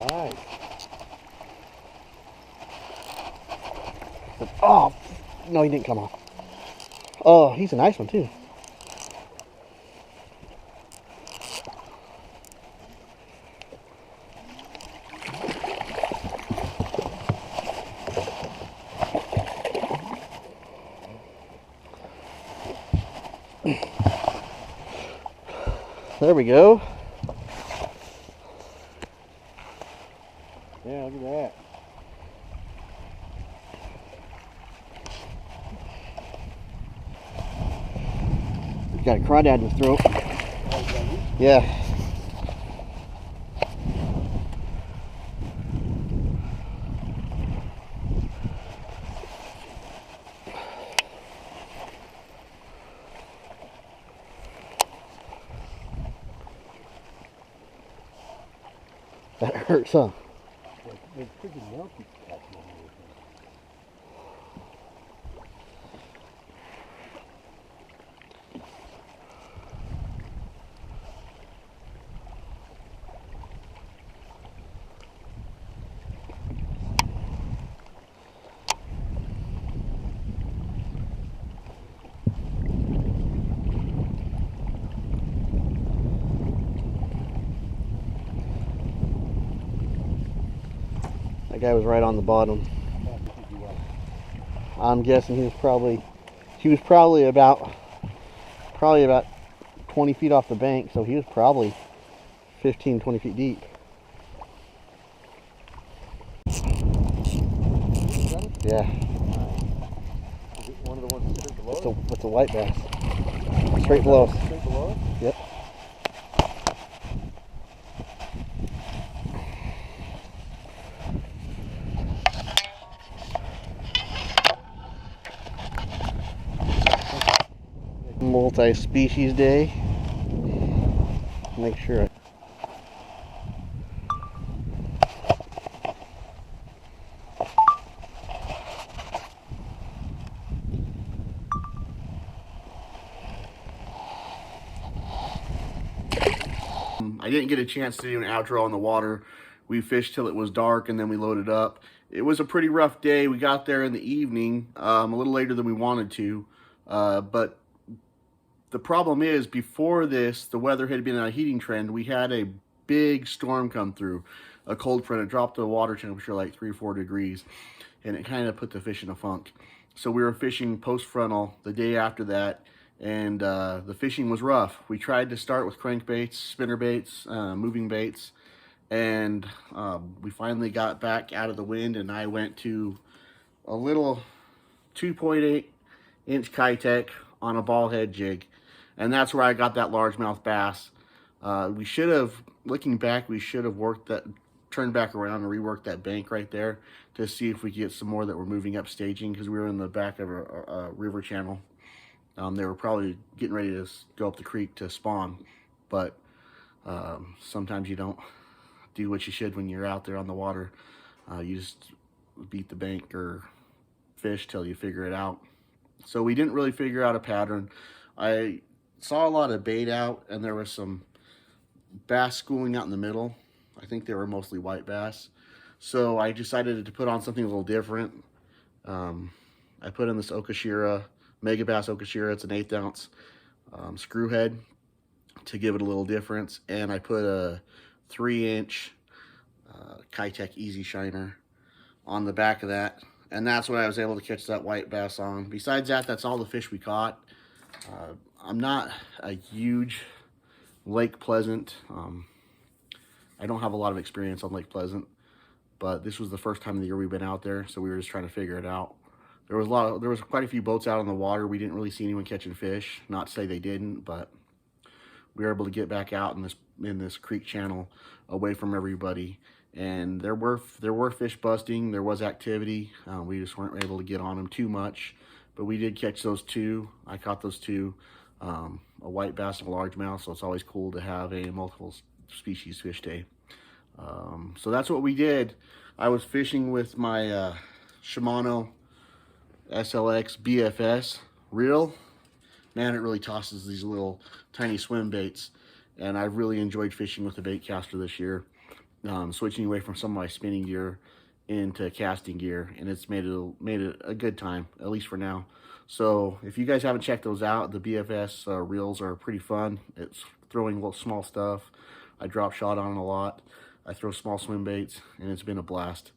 Nice. Oh, no, he didn't come off. Oh, he's a nice one, too. There we go. Yeah, look at that. He's got a crawdad in his throat. Yeah. That hurts, huh? It's freaking milky catching on everything. That guy was right on the bottom. I'm guessing he was probably about 20 feet off the bank, so he was probably 15, 20 feet deep. Yeah. Is it one of the ones straight below? It's a white bass. Straight below us. Straight below us? Yep. Multi-species day. Make sure. I didn't get a chance to do an outro on the water. We fished till it was dark and then we loaded up. It was a pretty rough day. We got there in the evening, a little later than we wanted to, but the problem is, before this, the weather had been on a heating trend. We had a big storm come through, a cold front. It dropped the water temperature like 3 or 4 degrees, and it kind of put the fish in a funk. So we were fishing post-frontal the day after that, and the fishing was rough. We tried to start with crankbaits, spinnerbaits, moving baits, and we finally got back out of the wind, and I went to a little 2.8-inch Keitech on a ball head jig. And that's where I got that largemouth bass. We should have, looking back, we should have turned back around and reworked that bank right there to see if we could get some more that were moving up staging, because we were in the back of a river channel. They were probably getting ready to go up the creek to spawn, but sometimes you don't do what you should when you're out there on the water. You just beat the bank or fish till you figure it out. So we didn't really figure out a pattern. I saw a lot of bait out, and there was some bass schooling out in the middle. I think they were mostly white bass. So I decided to put on something a little different. I put in this Okashira, Mega Bass Okashira. It's an 1/8 ounce screwhead to give it a little difference. And I put a 3-inch Keitech EZ Shiner on the back of that. And that's what I was able to catch that white bass on. Besides that, that's all the fish we caught. I'm not a huge Lake Pleasant. I don't have a lot of experience on Lake Pleasant, but this was the first time of the year we've been out there, so we were just trying to figure it out. There was quite a few boats out on the water. We didn't really see anyone catching fish. Not to say they didn't, but we were able to get back out in this creek channel away from everybody. And there were fish busting. There was activity. We just weren't able to get on them too much, but we did catch those two. I caught those two, a white bass and a largemouth. So it's always cool to have a multiple species fish day. So that's what we did. I was fishing with my Shimano SLX BFS Reel. Man, it really tosses these little tiny swim baits, and I've really enjoyed fishing with the bait caster this year. switching away from some of my spinning gear into casting gear, and it's made it a good time, at least for now. So if you guys haven't checked those out, the BFS reels are pretty fun. It's throwing little small stuff. I drop shot on it a lot. I throw small swim baits, and it's been a blast.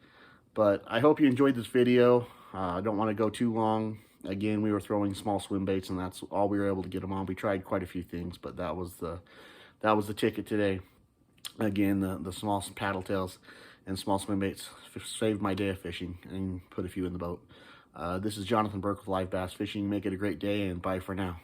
But I hope you enjoyed this video. I don't want to go too long. Again, we were throwing small swim baits, and that's all we were able to get them on. We tried quite a few things, but that was the ticket today. Again, the small paddle tails and small swim baits saved my day of fishing and put a few in the boat. This is Jonathan Burke with Live Bass Fishing. Make it a great day, and bye for now.